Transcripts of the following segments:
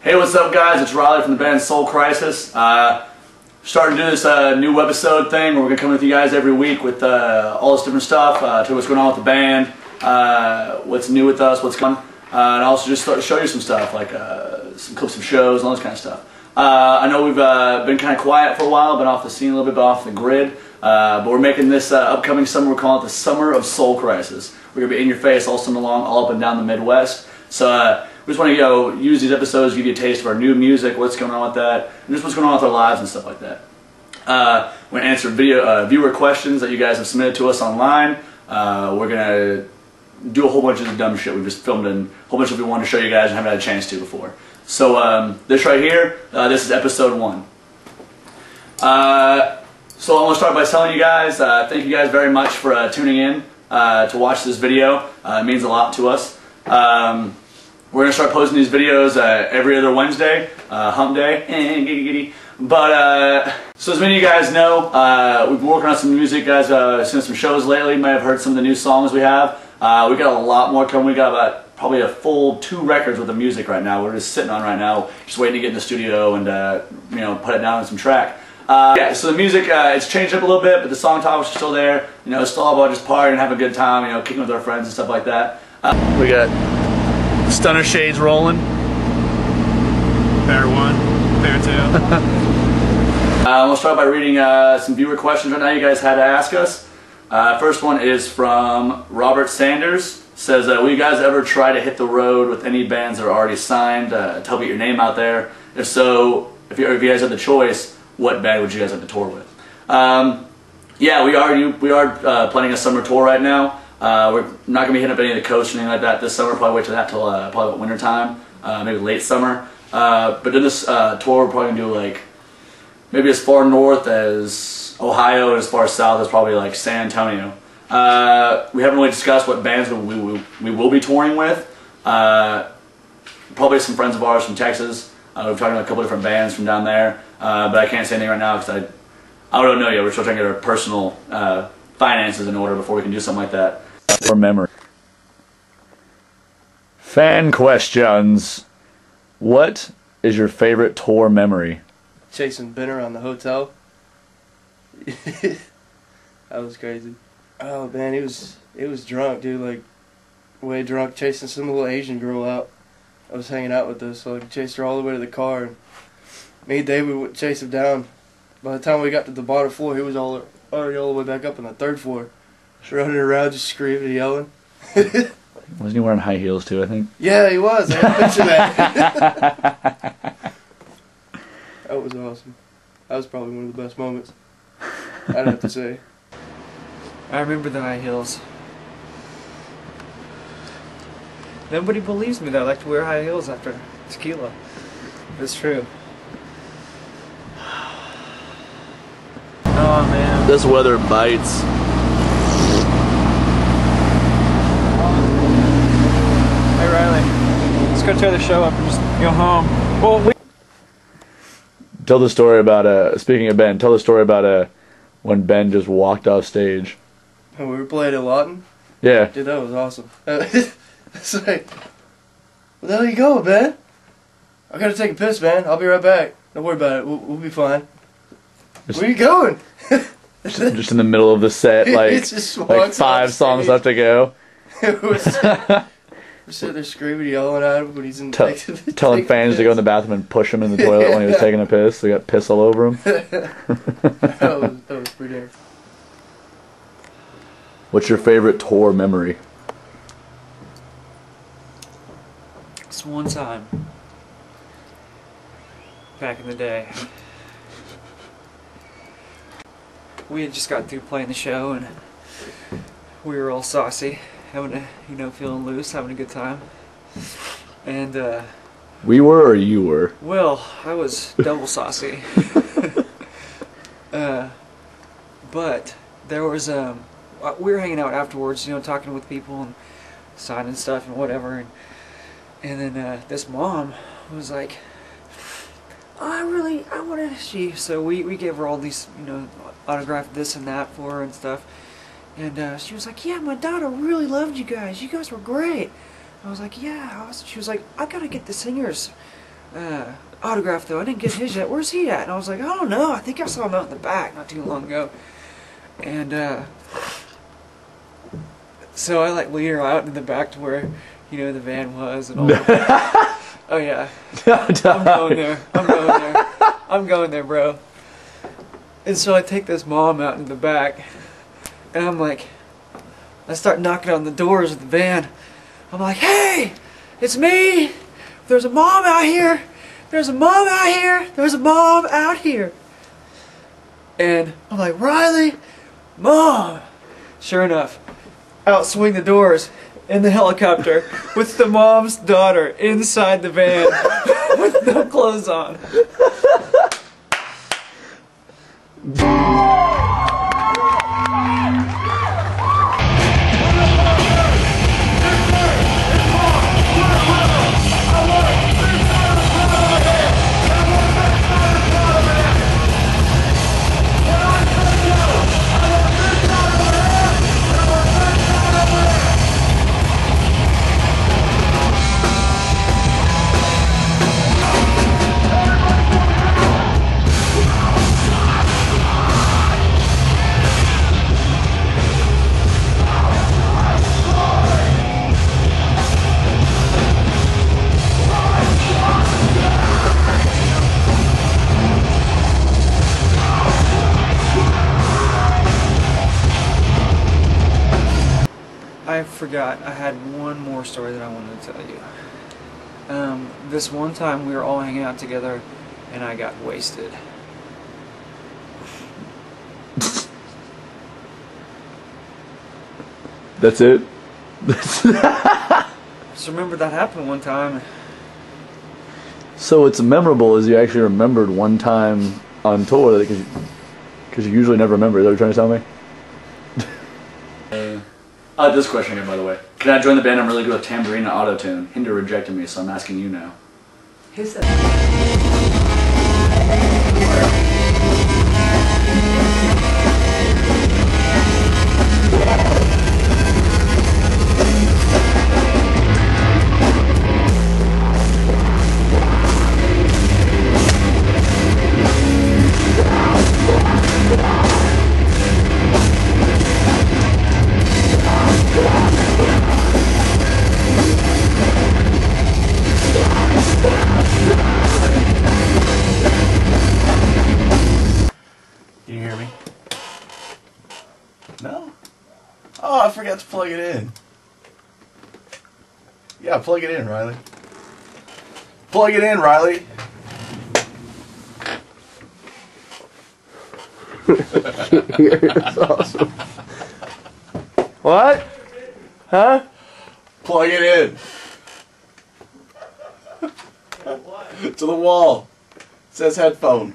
Hey, what's up, guys? It's Riley from the band Soul Crisis. Starting to do this new webisode thing where we're going to come with you guys every week with all this different stuff, to what's going on with the band, what's new with us, what's coming, and also just start to show you some stuff, like some clips of shows and all this kind of stuff. I know we've been kind of quiet for a while, been off the scene a little bit, been off the grid, but we're making this upcoming summer, we're calling it the Summer of Soul Crisis. We're going to be in your face all summer long, all up and down the Midwest. So we just want to use these episodes to give you a taste of our new music, what's going on with that, and just what's going on with our lives and stuff like that. We're going to answer viewer questions that you guys have submitted to us online. We're going to do a whole bunch of the dumb shit we've just filmed and a whole bunch of we wanted to show you guys and haven't had a chance to before. So this right here, this is episode 1. So I want to start by telling you guys, thank you guys very much for tuning in to watch this video. It means a lot to us. We're going to start posting these videos every other Wednesday, hump day, giddy giddy. But, so as many of you guys know, we've been working on some music, guys, seen some shows lately. You might have heard some of the new songs we have. We got a lot more coming. We got about probably a full 2 records worth of music right now. We're just sitting on right now, just waiting to get in the studio and, you know, put it down on some track. Yeah, so the music, it's changed up a little bit, but the song topics are still there. You know, it's still all about just partying and having a good time, you know, kicking with our friends and stuff like that. We got Stunner Shades rolling. Pair 1, pair 2. We'll start by reading some viewer questions right now you guys had to ask us. First one is from Robert Sanders. Says, will you guys ever try to hit the road with any bands that are already signed to help get your name out there? If so, if you guys had the choice, what band would you guys like to tour with? Yeah, we are planning a summer tour right now. We're not going to be hitting up any of the coasts or anything like that this summer. Probably wait till that till probably about winter time, maybe late summer. But in this tour, we're probably going to do like maybe as far north as Ohio and as far south as probably like San Antonio. We haven't really discussed what bands we will be touring with. Probably some friends of ours from Texas. We're talking to a couple different bands from down there, but I can't say anything right now because I don't know yet. We're still trying to get our personal finances in order before we can do something like that. Or memory. Fan questions. What is your favorite tour memory? Chasing Ben around the hotel. That was crazy. Oh man, he was drunk, dude, like way drunk, chasing some little Asian girl out. I was hanging out with us, so I chased her all the way to the car, and me and David would chase him down. By the time we got to the bottom floor, he was already all the way back up on the 3rd floor, running around just screaming and yelling. Wasn't he wearing high heels too, I think? Yeah, he was. I had a picture of that. That was awesome. That was probably one of the best moments, I'd have to say. I remember the high heels. Nobody believes me that I like to wear high heels after tequila. It's true. Oh man. This weather bites. Hey Riley, let's go tear the show up and just go home. Well, Tell the story about, speaking of Ben, tell the story about when Ben just walked off stage. When we were playing at Lawton? Yeah. Dude, that was awesome. It's like, where the hell you going, Ben? I gotta take a piss, man. I'll be right back. Don't worry about it. We'll be fine. Where you going? Just in the middle of the set, like 5 songs left to go. We're sitting there screaming, yelling at him when he's in telling fans to go in the bathroom and push him in the toilet when he was taking a piss. They got piss all over him. that was pretty damn. What's your favorite tour memory? it's one time back in the day. We had just got through playing the show and we were all saucy, having a, you know, feeling loose, having a good time. And We were or you were? well, I was double saucy. But there was we were hanging out afterwards, you know, talking with people and signing stuff and whatever, and then this mom was like, I want to, so we gave her all these, you know, autographed this and that for her and stuff, and she was like, yeah, my daughter really loved you guys were great. I was like, yeah. She was like, I gotta get the singers autograph though. I didn't get his yet. Where's he at?" And I was like, "I don't know. I think I saw him out in the back not too long ago." And so I like lead her out in the back to where, you know, the van was and all that. Oh yeah. I'm going there. I'm going there. I'm going there, bro. And so I take this mom out in the back, and I'm like, I start knocking on the doors of the van. I'm like, "Hey, it's me. There's a mom out here. There's a mom out here. There's a mom out here." And I'm like, "Riley, Mom." Sure enough, out swing the doors in the helicopter with the mom's daughter inside the van with no clothes on. I forgot, I had one more story that I wanted to tell you. This one time we were all hanging out together and I got wasted. That's it? So remember that happened one time. So it's memorable as you actually remembered one time on tour, because you usually never remember. Is that what you're trying to tell me? This question again, by the way. Can I join the band? I'm really good with tambourine and auto-tune. Hinder rejected me, so I'm asking you now. Who's that? Can you hear me? No? Oh, I forgot to plug it in. Yeah, plug it in, Riley. Plug it in, Riley. That's awesome. What? Huh? Plug it in. To the wall. It says headphone.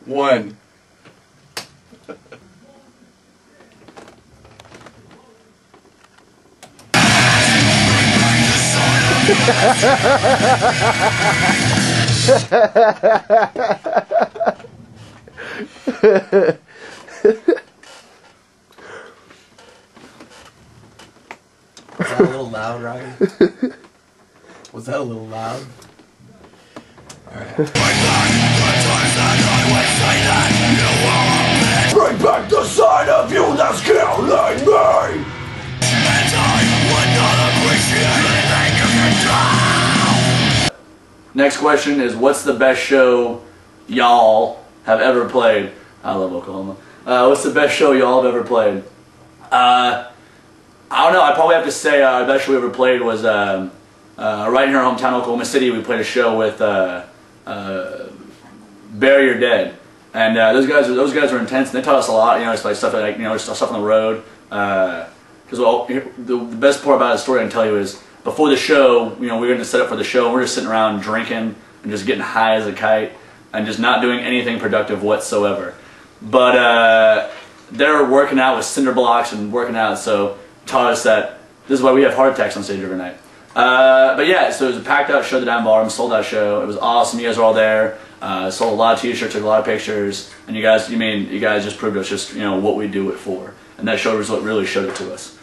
One. Was that a little loud, Ryan? Was that a little loud? Alright. Bring back the side of you that's killing me! And I would not appreciate anything you can do! Next question is, what's the best show y'all have ever played? I love Oklahoma. What's the best show y'all have ever played? I don't know. I'd probably have to say the best show we ever played was right in our hometown, Oklahoma City. We played a show with Bury Your Dead, and those guys were intense. And they taught us a lot. You know, just like stuff like stuff on the road. Because the best part about the story I can tell you is before the show, we were going to set up for the show. And we're just sitting around drinking and just getting high as a kite and just not doing anything productive whatsoever. But they're working out with cinder blocks and working out, so taught us that this is why we have heart attacks on stage every night. But yeah, so it was a packed out show at the Down Ballroom, sold out show. It was awesome. You guys were all there. Sold a lot of t-shirts, took a lot of pictures, and you guys just proved us just what we do it for, and that show was what really showed it to us.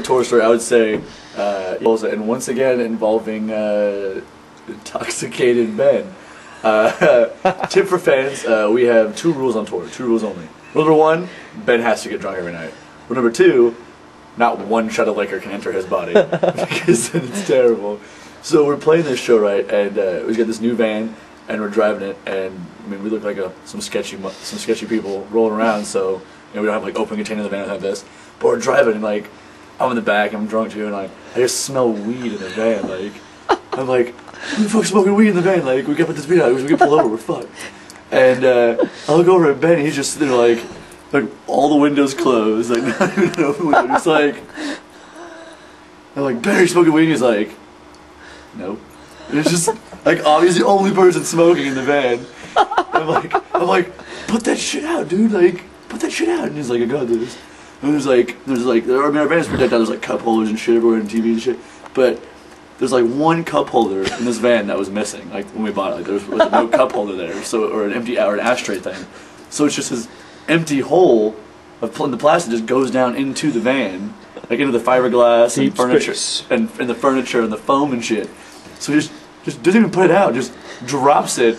tour story, I would say, and once again involving intoxicated men. Tip for fans, we have 2 rules on tour, 2 rules only. Rule number 1, Ben has to get drunk every night. Rule number 2, not 1 shot of liquor can enter his body, because then it's terrible. So we're playing this show, right, and we got this new van, and we're driving it, and I mean, we look like some sketchy people rolling around, so we don't have like open container in the van like this. But we're driving, and like I'm in the back, I'm drunk too, and like I just smell weed in the van. Like I'm like, who the fuck's smoking weed in the van? Like we gotta put this video out, we get pulled over, we're fucked. And I look over at Ben, he's just sitting there like all the windows closed, like not even an open window. Just like I'm like, Ben, are you smoking weed? And he's like, nope. And it's just like obviously the only person smoking in the van. I'm like, put that shit out, dude. Like, put that shit out. And he's like, I got this. And there's like, I mean, our van is protected. There's like cup holders and shit everywhere and TV and shit. But there's like 1 cup holder in this van that was missing. Like when we bought it, like there was no cup holder there. So or an empty or an ashtray thing. So it's just this empty hole of the plastic just goes down into the van, like into the fiberglass and furniture and the furniture and the foam and shit. So he just doesn't even put it out, just drops it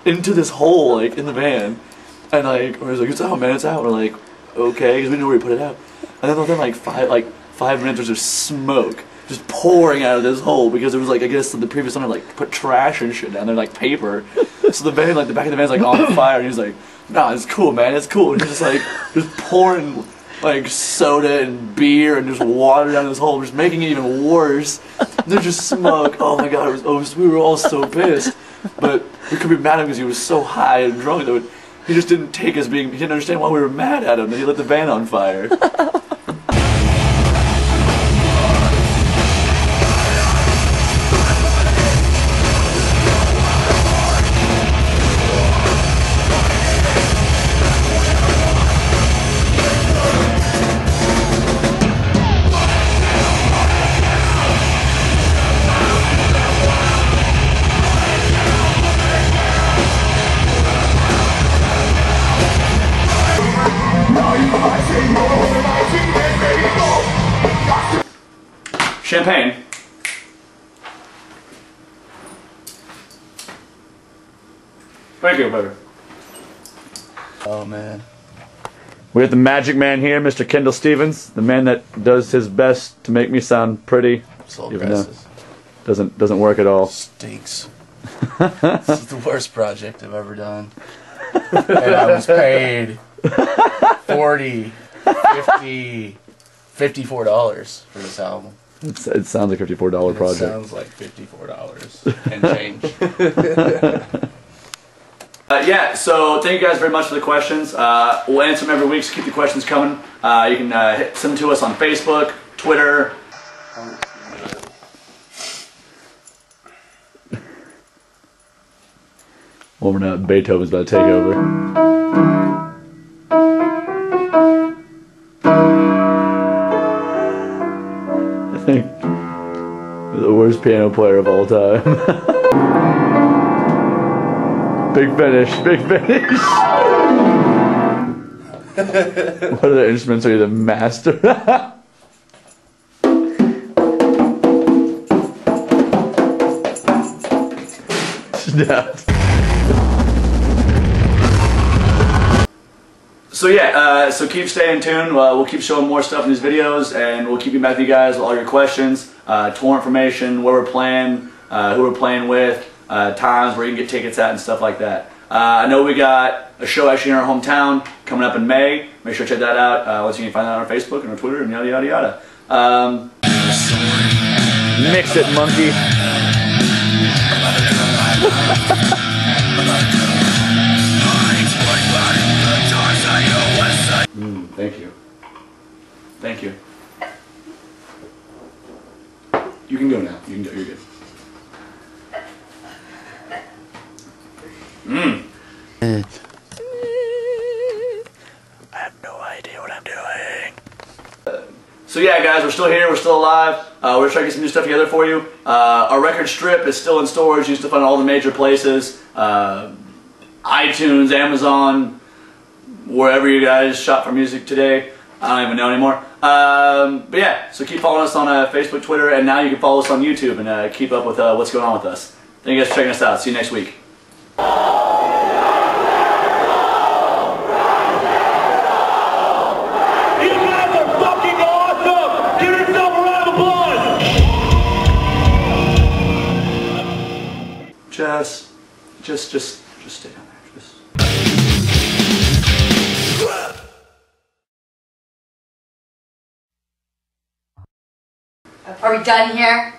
into this hole, like, in the van. And, like, he's like, it's out, man, it's out. We're like, okay, because we didn't know where he put it out. And then within, like, 5 minutes, there's just smoke just pouring out of this hole because it was, like, I guess the previous owner, like, put trash and shit down there, like, paper. So the van, like, the back of the van's, like, on fire. And he's like, nah, it's cool, man, it's cool. And he's just, like, just pouring, like, soda and beer and just water down this hole, just making it even worse. There's just smoke. Oh my god, we were all so pissed. But we could be mad at him because he was so high and drunk that he just didn't take us he didn't understand why we were mad at him, that he lit the van on fire. Champagne. Thank you, baby. Oh man. We have the magic man here, Mr. Kendall Stevens, the man that does his best to make me sound pretty, even though it doesn't work at all. Stinks. This is the worst project I've ever done. And I was paid $40, $50, $54 for this album. It sounds like a $54 project. It sounds like $54 and change. Yeah, so thank you guys very much for the questions. We'll answer them every week, so keep the questions coming. You can send them to us on Facebook, Twitter. Well, we're not. Beethoven's about to take over. I think the worst piano player of all time. Big finish, big finish. What other instruments are you the master? Yeah. So yeah, so keep staying tuned. We'll keep showing more stuff in these videos, and we'll keep you back to you guys with all your questions, tour information, where we're playing, who we're playing with, times where you can get tickets at and stuff like that. I know we got a show actually in our hometown coming up in May. Make sure to check that out. Once you can find that on our Facebook and our Twitter and yada yada yada. Mix it, monkey. Thank you. Thank you. You can go now. You can go. You're good. I have no idea what I'm doing. So yeah, guys, we're still here. We're still alive. We're trying to get some new stuff together for you. Our record strip is still in storage. You can still find all the major places. iTunes, Amazon, wherever you guys shop for music today. I don't even know anymore. But yeah, so keep following us on Facebook, Twitter, and now you can follow us on YouTube and keep up with what's going on with us. Thank you guys for checking us out. See you next week. Just stay down there. Just. Are we done here?